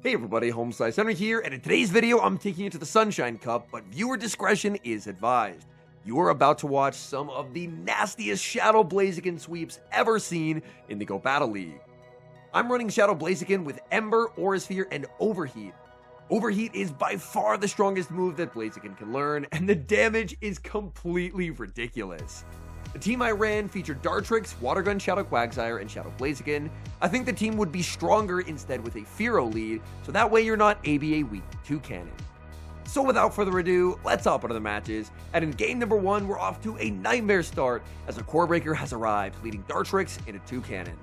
Hey everybody, HomeSliceHenry here, and in today's video, I'm taking you to the Sunshine Cup, but viewer discretion is advised. You are about to watch some of the nastiest Shadow Blaziken sweeps ever seen in the Go Battle League. I'm running Shadow Blaziken with Ember, Aura Sphere, and Overheat. Overheat is by far the strongest move that Blaziken can learn, and the damage is completely ridiculous. The team I ran featured Dartrix, Water Gun, Shadow Quagsire, and Shadow Blaziken. I think the team would be stronger instead with a Fearow lead, so that way you're not ABA weak to Toucannon. So without further ado, let's hop into the matches, and in game number 1, we're off to a nightmare start as a Core Breaker has arrived, leading Dartrix into Toucannon.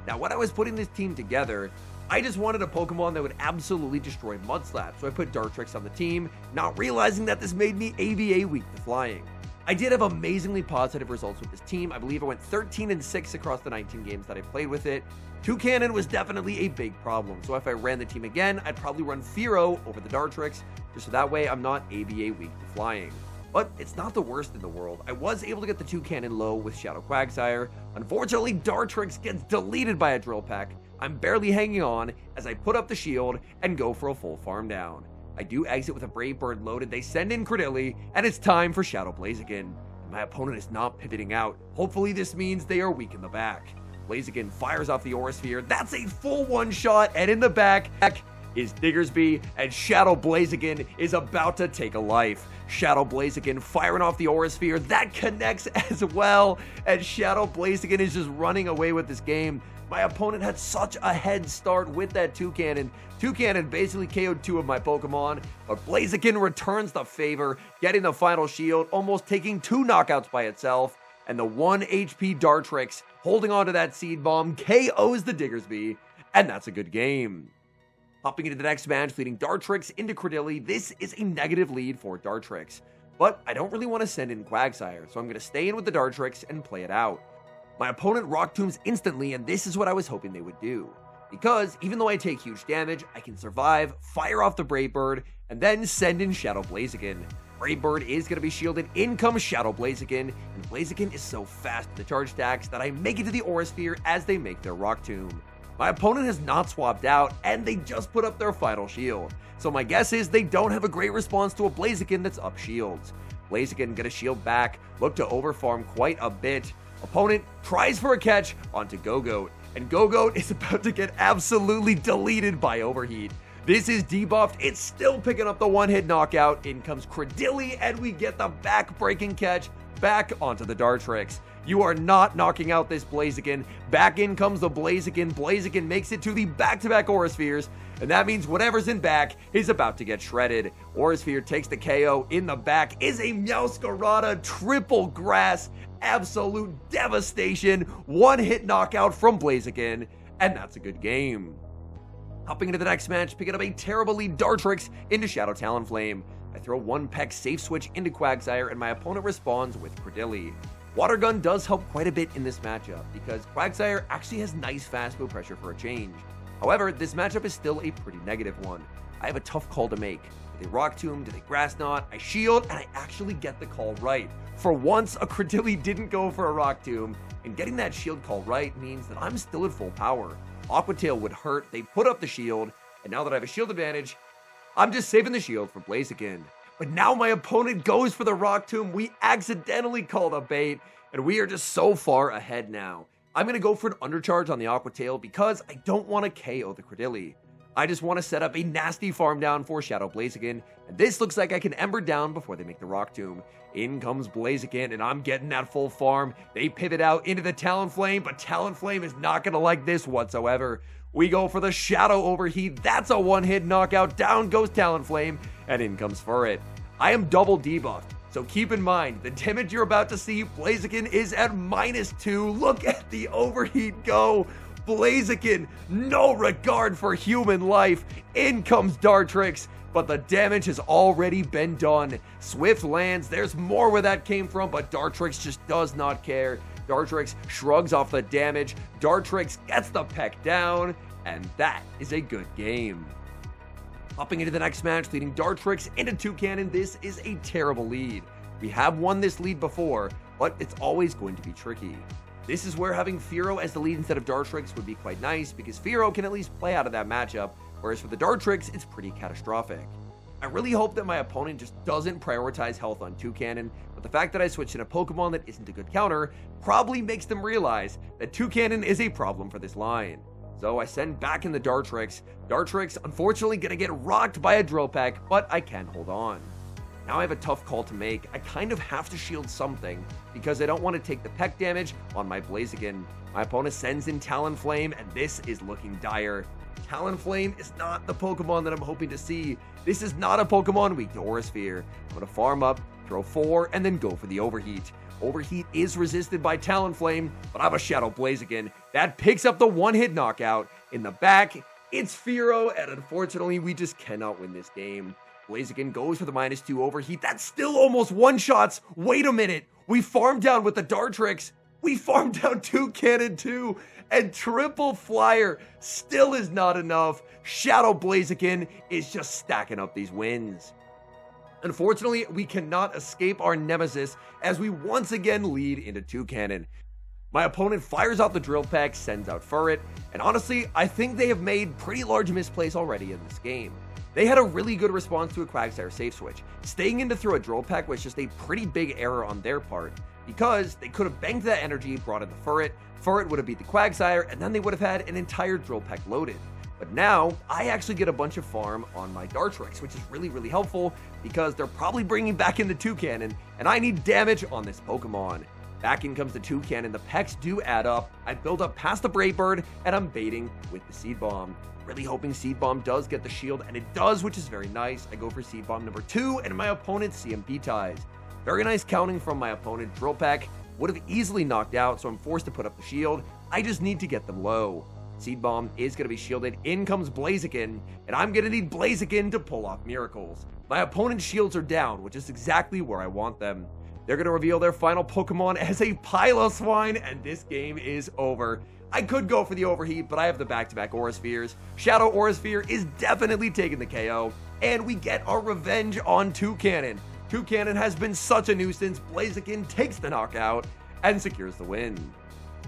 Now when I was putting this team together, I just wanted a Pokemon that would absolutely destroy Mudslap, so I put Dartrix on the team, not realizing that this made me ABA weak to Flying. I did have amazingly positive results with this team. I believe I went 13-6 across the 19 games that I played with it. Toucannon was definitely a big problem, so if I ran the team again, I'd probably run Fearow over the Dartrix, just so that way I'm not ABA weak to Flying. But it's not the worst in the world. I was able to get the Toucannon low with Shadow Quagsire. Unfortunately, Dartrix gets deleted by a Drill Peck. I'm barely hanging on as I put up the shield and go for a full farm down. I do exit with a Brave Bird loaded, they send in Credilli, and it's time for Shadow Blaziken. My opponent is not pivoting out. Hopefully this means they are weak in the back. Blaziken fires off the Aura Sphere, that's a full one-shot, and in the back is Diggersby, and Shadow Blaziken is about to take a life. Shadow Blaziken firing off the Aura Sphere, that connects as well, and Shadow Blaziken is just running away with this game. My opponent had such a head start with that Toucannon. Toucannon basically KO'd 2 of my Pokemon, but Blaziken returns the favor, getting the final shield, almost taking 2 knockouts by itself, and the 1 HP Dartrix holding on to that Seed Bomb KOs the Diggersby, and that's a good game. Hopping into the next match, leading Dartrix into Credilli. This is a negative lead for Dartrix, but I don't really want to send in Quagsire, so I'm going to stay in with the Dartrix and play it out. My opponent Rock Tombs instantly, and this is what I was hoping they would do. Because even though I take huge damage, I can survive, fire off the Brave Bird, and then send in Shadow Blaziken. Brave Bird is going to be shielded, in comes Shadow Blaziken, and Blaziken is so fast with the charge stacks that I make it to the Aura Sphere as they make their Rock Tomb. My opponent has not swapped out, and they just put up their final shield. So my guess is they don't have a great response to a Blaziken that's up shields. Blaziken gonna shield back, look to overfarm quite a bit. Opponent tries for a catch onto Go-Goat, and Go-Goat is about to get absolutely deleted by Overheat. This is debuffed, it's still picking up the one-hit knockout. In comes Credilli, and we get the back-breaking catch back onto the Dartrix. You are not knocking out this Blaziken. Back in comes the Blaziken. Blaziken makes it to the back-to-back Aura Spheres, and that means whatever's in back is about to get shredded. Aura Sphere takes the KO. In the back is a Meowscarada triple grass. Absolute devastation. One-hit knockout from Blaziken, and that's a good game. Hopping into the next match, picking up a terrible lead Dartrix into Shadow Talonflame. I throw one peck safe switch into Quagsire, and my opponent responds with Credilli. Water Gun does help quite a bit in this matchup, because Quagsire actually has nice fast move pressure for a change. However, this matchup is still a pretty negative one. I have a tough call to make. Do they Rock Tomb? Do they Grass Knot? I shield, and I actually get the call right. For once, a Credilli didn't go for a Rock Tomb, and getting that shield call right means that I'm still at full power. Aqua Tail would hurt, they put up the shield, and now that I have a shield advantage, I'm just saving the shield for Blaziken. But now my opponent goes for the Rock Tomb, we accidentally called a bait, and we are just so far ahead now. I'm going to go for an undercharge on the Aqua Tail because I don't want to KO the Credilli. I just want to set up a nasty farm down for Shadow Blaziken, and this looks like I can Ember down before they make the Rock Tomb. In comes Blaziken, and I'm getting that full farm. They pivot out into the Talonflame, but Talonflame is not going to like this whatsoever. We go for the Shadow Overheat. That's a one-hit knockout. Down goes Talonflame, and in comes Furret. I am double debuffed, so keep in mind, the damage you're about to see, Blaziken is at -2. Look at the Overheat go. Blaziken, no regard for human life. In comes Dartrix, but the damage has already been done. Swift lands, there's more where that came from, but Dartrix just does not care. Dartrix shrugs off the damage. Dartrix gets the peck down, and that is a good game. Hopping into the next match, leading Dartrix into Toucannon. This is a terrible lead. We have won this lead before, but it's always going to be tricky. This is where having Fearow as the lead instead of Dartrix would be quite nice, because Fearow can at least play out of that matchup, whereas for the Dartrix, it's pretty catastrophic. I really hope that my opponent just doesn't prioritize health on Toucannon, but the fact that I switched in a Pokemon that isn't a good counter probably makes them realize that Toucannon is a problem for this line. So I send back in the Dartrix. Dartrix, unfortunately, gonna get rocked by a Drill Peck, but I can hold on. Now I have a tough call to make. I kind of have to shield something because I don't want to take the Peck damage on my Blaziken. My opponent sends in Talonflame, and this is looking dire. Talonflame is not the Pokemon that I'm hoping to see. This is not a Pokemon weak to Aura Sphere. I'm going to farm up, throw 4, and then go for the Overheat. Overheat is resisted by Talonflame, but I'm a Shadow Blaziken. That picks up the one-hit knockout. In the back, it's Fearow, and unfortunately, we just cannot win this game. Blaziken goes for the -2 Overheat. That's still almost one-shots. Wait a minute. We farmed down with the Dartrix. We farmed down Toucannon too. And Triple Flyer still is not enough. Shadow Blaziken is just stacking up these wins. Unfortunately, we cannot escape our nemesis as we once again lead into Toucannon. My opponent fires out the Drill Peck, sends out Furret, and honestly, I think they have made pretty large misplays already in this game. They had a really good response to a Quagsire safe switch. Staying in to throw a Drill Peck was just a pretty big error on their part, because they could have banked that energy, brought in the Furret would have beat the Quagsire, and then they would have had an entire Drill Peck loaded. But now, I actually get a bunch of farm on my Dartrix, which is really, really helpful, because they're probably bringing back in the Toucannon, and I need damage on this Pokemon. Back in comes the Toucannon, the Pecks do add up. I build up past the Brave Bird, and I'm baiting with the Seed Bomb. Really hoping Seed Bomb does get the shield, and it does, which is very nice. I go for Seed Bomb number 2, and my opponent CMP ties. Very nice counting from my opponent. Drill Peck would have easily knocked out, so I'm forced to put up the shield. I just need to get them low. Seed Bomb is going to be shielded. In comes Blaziken, and I'm going to need Blaziken to pull off miracles. My opponent's shields are down, which is exactly where I want them. They're going to reveal their final Pokemon as a Piloswine, and this game is over. I could go for the Overheat, but I have the back-to-back Aura Spheres. Shadow Aura Sphere is definitely taking the KO, and we get our revenge on Toucannon. Toucannon has been such a nuisance. Blaziken takes the knockout and secures the win.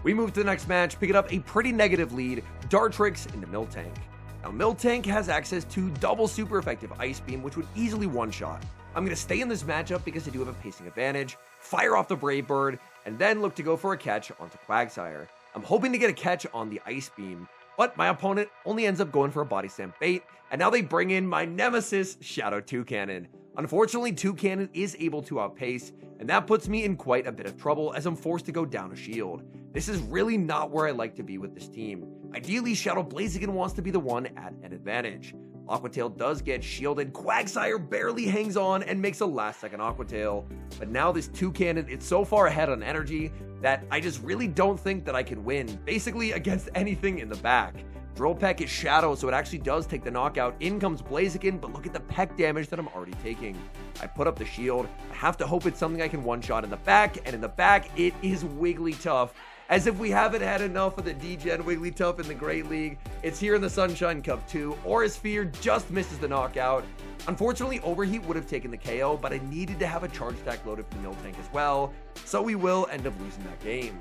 We move to the next match, picking up a pretty negative lead, Dartrix into Miltank. Now, Miltank has access to double super effective Ice Beam, which would easily one-shot. I'm going to stay in this matchup because I do have a pacing advantage, fire off the Brave Bird, and then look to go for a catch onto Quagsire. I'm hoping to get a catch on the Ice Beam, but my opponent only ends up going for a Body Slam bait, and now they bring in my nemesis, Shadow Toucannon. Unfortunately, Toucannon is able to outpace, and that puts me in quite a bit of trouble as I'm forced to go down a shield. This is really not where I like to be with this team. Ideally, Shadow Blaziken wants to be the one at an advantage. Aquatail does get shielded, Quagsire barely hangs on and makes a last-second Aquatail, but now this Toucannon, it's so far ahead on energy that I just really don't think that I can win, basically against anything in the back. Drill Peck is Shadow, so it actually does take the knockout. In comes Blaziken, but look at the Peck damage that I'm already taking. I put up the shield. I have to hope it's something I can one-shot in the back, and in the back, it is Wigglytuff. As if we haven't had enough of the D-Gen Wigglytuff in the Great League, it's here in the Sunshine Cup too. Aura Sphere just misses the knockout. Unfortunately, Overheat would have taken the KO, but I needed to have a charge attack loaded for Miltank as well, so we will end up losing that game.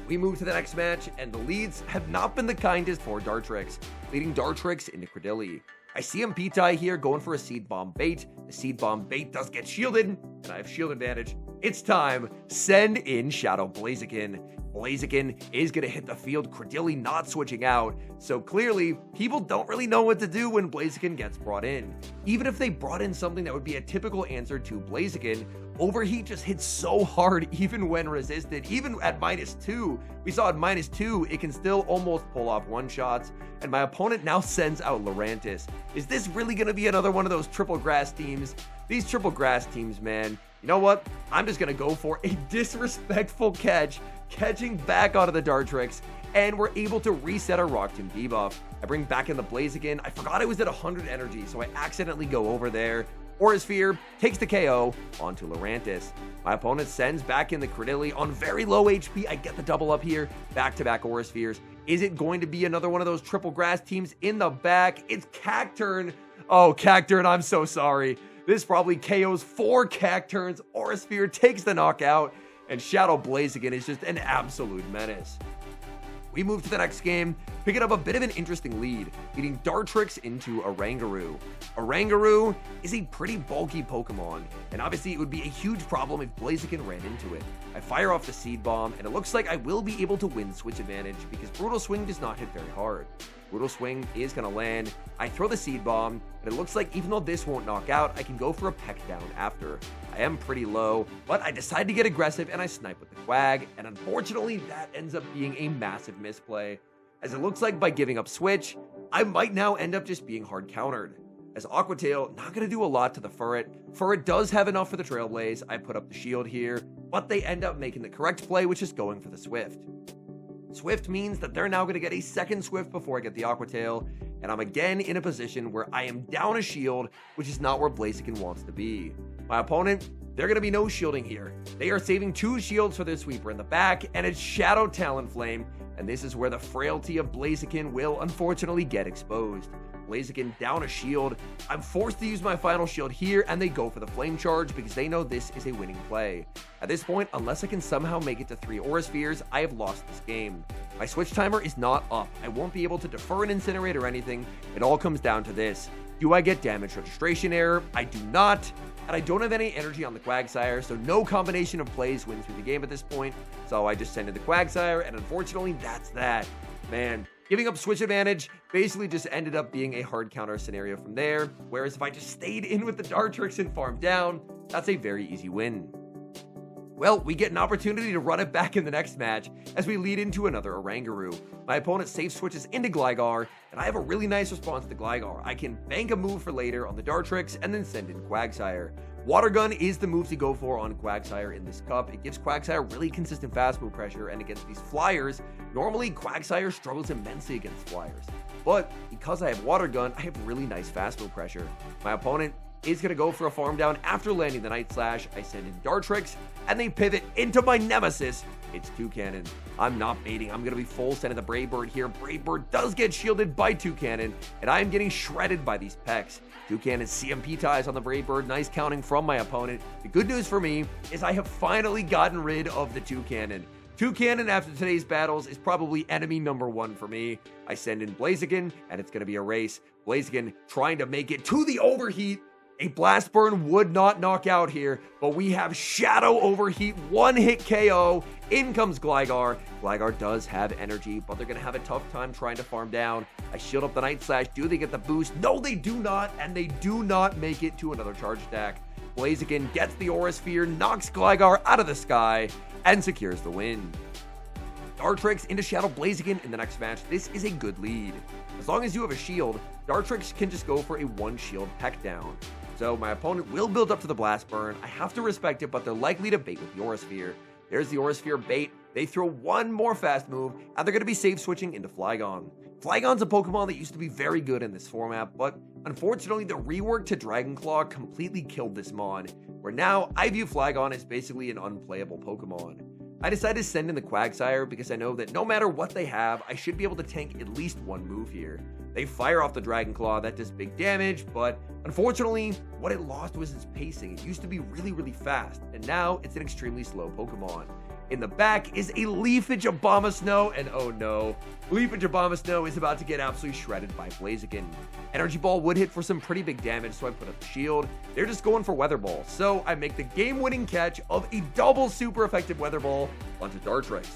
We move to the next match, and the leads have not been the kindest for Dartrix, leading Dartrix into Credilli. I see Pitai here going for a Seed Bomb bait. The Seed Bomb bait does get shielded, and I have shield advantage. It's time. Send in Shadow Blaziken. Blaziken is going to hit the field, Credilli not switching out, so clearly, people don't really know what to do when Blaziken gets brought in. Even if they brought in something that would be a typical answer to Blaziken, Overheat just hits so hard even when resisted, even at -2. We saw at -2, it can still almost pull off one-shots, and my opponent now sends out Lurantis. Is this really going to be another one of those triple grass teams? These triple grass teams, man, you know what? I'm just going to go for a disrespectful catch, catching back onto the Dartrix, and we're able to reset our Rock Tomb debuff. I bring back in the Blaziken. I forgot I was at 100 energy, so I accidentally go over there. Aura Sphere takes the KO onto Lurantis. My opponent sends back in the Credilli on very low HP. I get the double up here. Back-to-back Aura Spheres. Is it going to be another one of those triple grass teams in the back? It's Cacturn. Oh, Cacturn, I'm so sorry. This probably KOs 4 Cacturns. Aura Sphere takes the knockout, and Shadow Blaziken is just an absolute menace. We move to the next game, picking up a bit of an interesting lead, leading Dartrix into Oranguru. Oranguru is a pretty bulky Pokemon, and obviously it would be a huge problem if Blaziken ran into it. I fire off the Seed Bomb, and it looks like I will be able to win Switch Advantage because Brutal Swing does not hit very hard. Brutal Swing is going to land. I throw the Seed Bomb, and it looks like even though this won't knock out, I can go for a Peck Down after. I am pretty low, but I decide to get aggressive and I snipe with the Quag, and unfortunately that ends up being a massive misplay, as it looks like by giving up Switch, I might now end up just being hard countered. As Aqua Tail, not going to do a lot to the Furret. Furret does have enough for the Trailblaze. I put up the shield here, but they end up making the correct play, which is going for the Swift. Swift means that they're now going to get a second Swift before I get the Aqua Tail, and I'm again in a position where I am down a shield, which is not where Blaziken wants to be. My opponent, they're going to be no shielding here. They are saving 2 shields for their sweeper in the back, and it's Shadow Talonflame, and this is where the frailty of Blaziken will unfortunately get exposed. Blaziken down a shield. I'm forced to use my final shield here, and they go for the Flame Charge because they know this is a winning play. At this point, unless I can somehow make it to 3 Aura Spheres, I have lost this game. My switch timer is not up. I won't be able to defer an Incinerate or anything. It all comes down to this. Do I get damage registration error? I do not. And I don't have any energy on the Quagsire, so no combination of plays wins me the game at this point. So I just send in the Quagsire, and unfortunately, that's that. Man, giving up Switch Advantage basically just ended up being a hard counter scenario from there, whereas if I just stayed in with the Dartrix and farmed down, that's a very easy win. Well, we get an opportunity to run it back in the next match as we lead into another Oranguru. My opponent safe switches into Gligar, and I have a really nice response to Gligar. I can bank a move for later on the Dartrix and then send in Quagsire. Water Gun is the move to go for on Quagsire in this cup. It gives Quagsire really consistent fast move pressure, and against these flyers, normally Quagsire struggles immensely against flyers. But because I have Water Gun, I have really nice fast move pressure. My opponent is going to go for a farm down after landing the Night Slash. I send in Dartrix, and they pivot into my nemesis. It's Toucannon. I'm not baiting. I'm going to be full sending the Brave Bird here. Brave Bird does get shielded by Toucannon, and I am getting shredded by these Pecks. Toucannon's CMP ties on the Brave Bird. Nice counting from my opponent. The good news for me is I have finally gotten rid of the Toucannon. Toucannon after today's battles is probably enemy number 1 for me. I send in Blaziken, and it's going to be a race. Blaziken trying to make it to the Overheat. A Blast Burn would not knock out here, but we have Shadow Overheat, 1-hit KO. In comes Gligar. Gligar does have energy, but they're going to have a tough time trying to farm down. I shield up the Night Slash. Do they get the boost? No, they do not, and they do not make it to another charge attack. Blaziken gets the Aura Sphere, knocks Gligar out of the sky, and secures the win. Dartrix into Shadow Blaziken in the next match. This is a good lead. As long as you have a shield, Dartrix can just go for a 1-shield Peck Down. So my opponent will build up to the Blast Burn. I have to respect it, but they're likely to bait with the Aura Sphere. There's the Aura Sphere bait. They throw one more fast move, and they're going to be safe switching into Flygon. Flygon's a Pokemon that used to be very good in this format, but unfortunately the rework to Dragon Claw completely killed this mod, where now I view Flygon as basically an unplayable Pokemon. I decided to send in the Quagsire because I know that no matter what they have, I should be able to tank at least one move here. They fire off the Dragon Claw, that does big damage, but unfortunately, what it lost was its pacing. It used to be really fast, and now it's an extremely slow Pokemon. In the back is a Leafage Abomasnow, and oh no, Leafage Abomasnow is about to get absolutely shredded by Blaziken. Energy Ball would hit for some pretty big damage, so I put up the shield. They're just going for Weather Ball, so I make the game-winning catch of a double super effective Weather Ball onto Dartrix.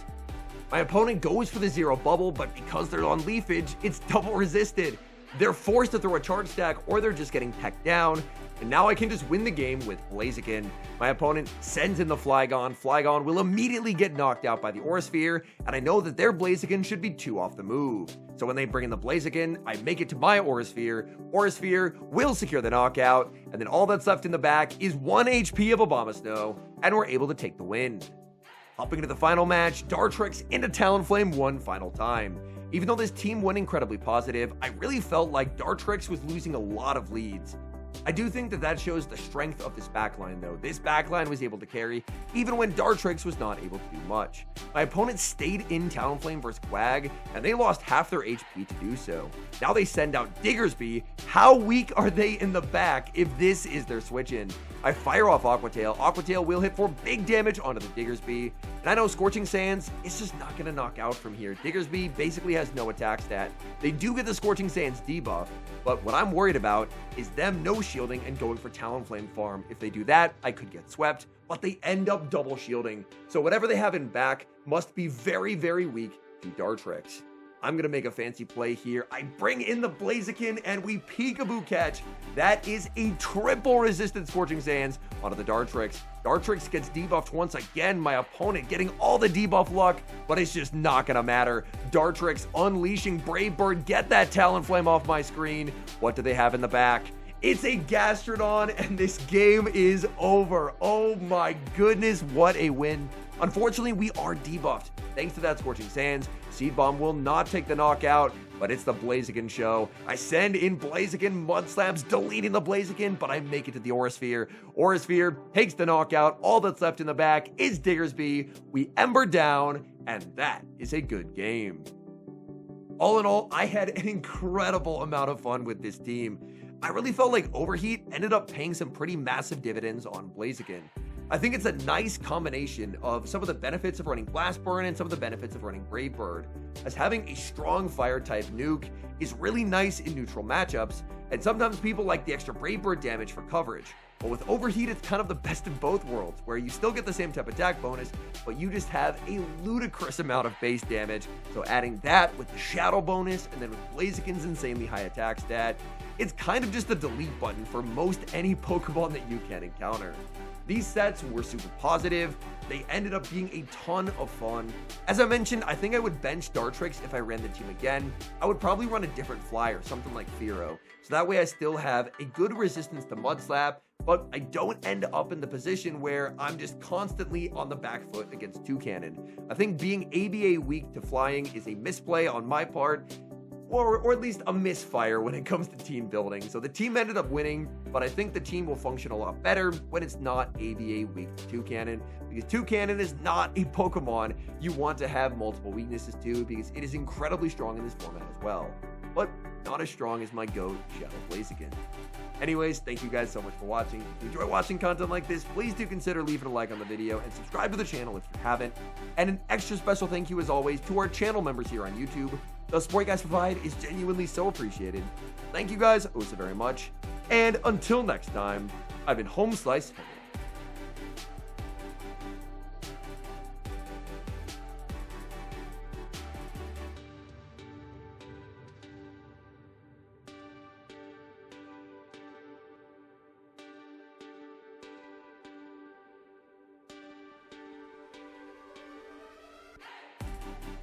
My opponent goes for the Zero Bubble, but because they're on Leafage, it's double resisted. They're forced to throw a charge stack, or they're just getting pecked down, and now I can just win the game with Blaziken. My opponent sends in the Flygon. Flygon will immediately get knocked out by the Aura Sphere, and I know that their Blaziken should be 2 off the move. So when they bring in the Blaziken, I make it to my Aura Sphere. Aura Sphere will secure the knockout, and then all that's left in the back is 1 HP of Abomasnow, and we're able to take the win. Hopping into the final match, Dartrix into Talonflame one final time. Even though this team went incredibly positive, I really felt like Dartrix was losing a lot of leads. I do think that shows the strength of this backline though. This backline was able to carry even when Dartrix was not able to do much. My opponent stayed in Talonflame versus Quag, and they lost half their HP to do so. Now they send out Diggersby. How weak are they in the back if this is their switch in? I fire off Aqua Tail. Aqua Tail will hit for big damage onto the Diggersby. And I know Scorching Sands is just not going to knock out from here. Diggersby basically has no attack stat. They do get the Scorching Sands debuff, but what I'm worried about is them no shielding and going for Talonflame farm. If they do that, I could get swept, but they end up double shielding. So whatever they have in back must be very, very weak to Dartrix. I'm going to make a fancy play here. I bring in the Blaziken and we peekaboo catch. That is a triple resistant Scorching Sands onto the Dartrix. Dartrix gets debuffed once again. My opponent getting all the debuff luck, but it's just not going to matter. Dartrix unleashing Brave Bird. Get that Talonflame off my screen. What do they have in the back? It's a Gastrodon, and this game is over. Oh my goodness, what a win. Unfortunately, we are debuffed. Thanks to that Scorching Sands, Seed Bomb will not take the knockout, but it's the Blaziken show. I send in Blaziken, Mud Slaps, deleting the Blaziken, but I make it to the Aurasphere. Aurasphere takes the knockout. All that's left in the back is Diggersby. We Ember down, and that is a good game. All in all, I had an incredible amount of fun with this team. I really felt like Overheat ended up paying some pretty massive dividends on Blaziken. I think it's a nice combination of some of the benefits of running Blast Burn and some of the benefits of running Brave Bird, as having a strong fire type nuke is really nice in neutral matchups, and sometimes people like the extra Brave Bird damage for coverage. But with Overheat, it's kind of the best of both worlds, where you still get the same type attack bonus, but you just have a ludicrous amount of base damage. So adding that with the Shadow bonus, and then with Blaziken's insanely high attack stat, it's kind of just a delete button for most any Pokemon that you can encounter. These sets were super positive. They ended up being a ton of fun. As I mentioned, I think I would bench Dartrix if I ran the team again. I would probably run a different flyer, something like Fearow. So that way I still have a good resistance to Mud Slap, but I don't end up in the position where I'm just constantly on the back foot against Toucannon. I think being ABA weak to flying is a misplay on my part, or at least a misfire when it comes to team building. So the team ended up winning, but I think the team will function a lot better when it's not ABA weak to Toucannon, because Toucannon is not a Pokemon you want to have multiple weaknesses to, because it is incredibly strong in this format as well, but not as strong as my GOAT, Shadow Blaziken. Anyways, thank you guys so much for watching. If you enjoy watching content like this, please do consider leaving a like on the video and subscribe to the channel if you haven't. And an extra special thank you as always to our channel members here on YouTube. The support you guys provide is genuinely so appreciated. Thank you guys oh so very much. And until next time, I've been HomeSliceHenry.